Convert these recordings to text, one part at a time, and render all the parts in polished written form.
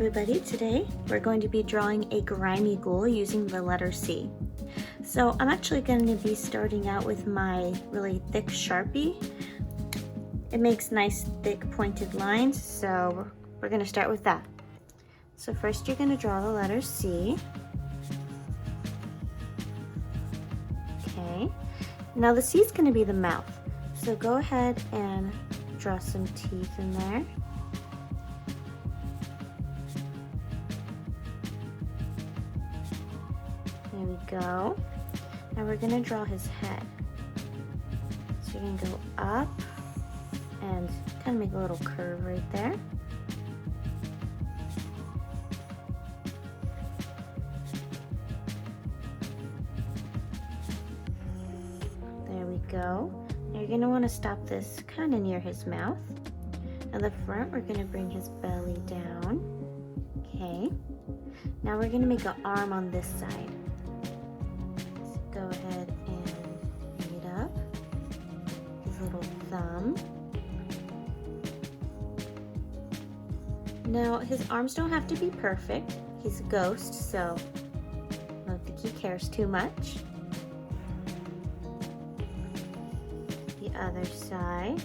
everybody, today we're going to be drawing a grimy ghoul using the letter C. So I'm actually going to be starting out with my really thick Sharpie. It makes nice thick pointed lines, so we're going to start with that. So first you're going to draw the letter C. Okay, now the C is going to be the mouth, so go ahead and draw some teeth in there. There we go. Now we're going to draw his head. So you're going to go up and kind of make a little curve right there. There we go. Now you're going to want to stop this kind of near his mouth. Now the front, we're going to bring his belly down. Okay. Now we're going to make an arm on this side. Go ahead and bring it up, his little thumb. Now his arms don't have to be perfect. He's a ghost, so I don't think he cares too much. The other side.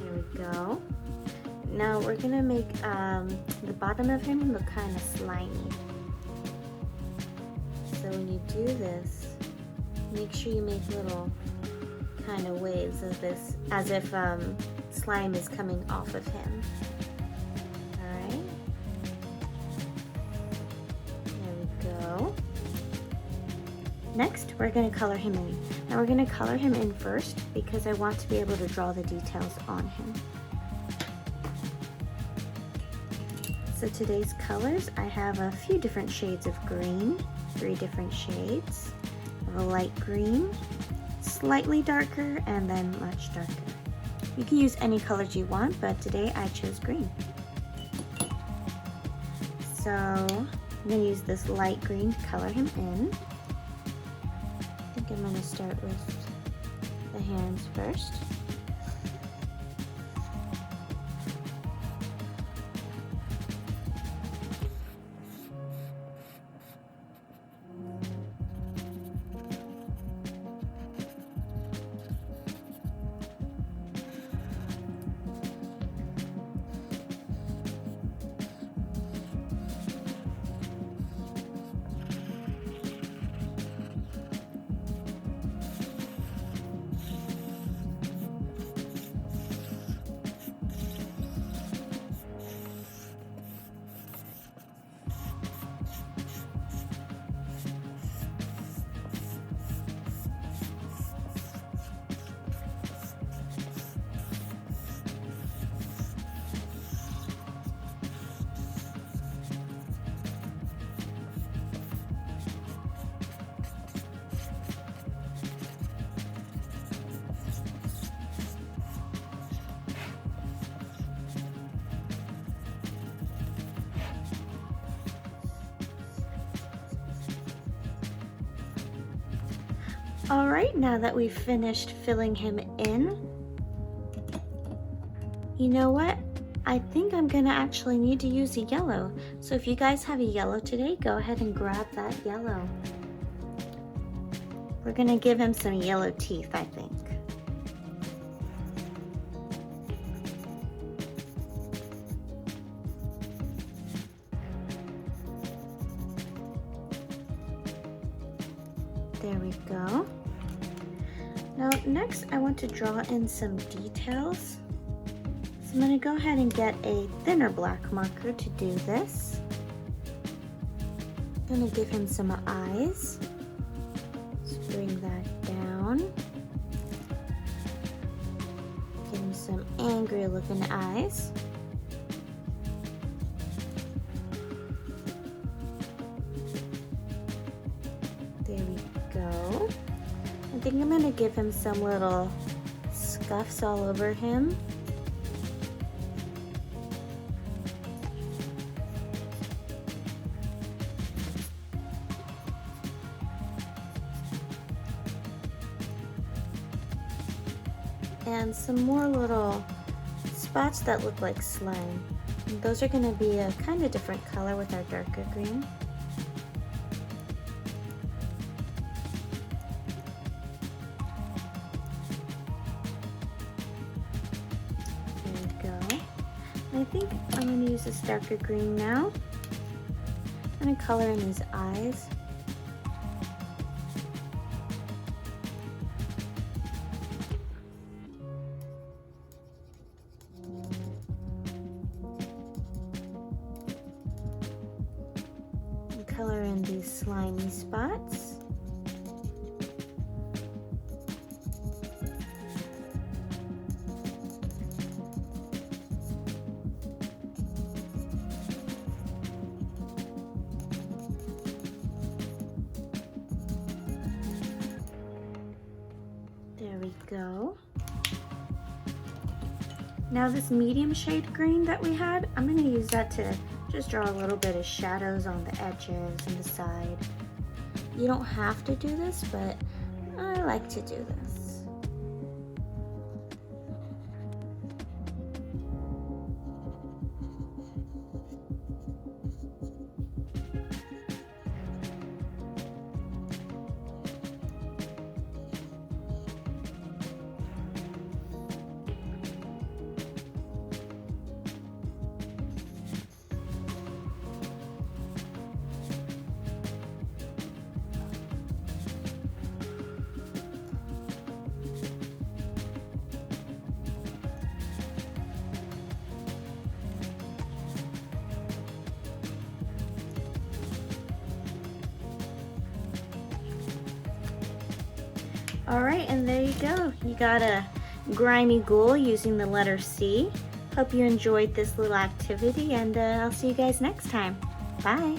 Here we go. Now we're gonna make the bottom of him look kind of slimy. So when you do this, make sure you make little kind of waves of this, as if slime is coming off of him. Alright. There we go. Next, we're gonna color him in. Now we're gonna color him in first because I want to be able to draw the details on him. So today's colors, I have a few different shades of green, 3 different shades. I have a light green, slightly darker, and then much darker. You can use any colors you want, but today I chose green. So I'm going to use this light green to color him in. I think I'm going to start with the hands first. Alright, now that we've finished filling him in, you know what? I think I'm gonna actually need to use a yellow. So if you guys have a yellow today, go ahead and grab that yellow. We're gonna give him some yellow teeth, I think. There we go. Now next I want to draw in some details. So I'm going to go ahead and get a thinner black marker to do this. I'm going to give him some eyes. Let's bring that down. Give him some angry looking eyes. There we go. I think I'm gonna give him some little scuffs all over him. and some more little spots that look like slime. And those are going to be a kind of different color with our darker green. There we go. And I think I'm going to use this darker green now. I'm going to color in his eyes. Color in these slimy spots. There we go. Now this medium shade green that we had, I'm going to use that to just draw a little bit of shadows on the edges and the side. You don't have to do this, but I like to do this. All right, and there you go. You got a grimy ghoul using the letter C. Hope you enjoyed this little activity, and I'll see you guys next time. Bye.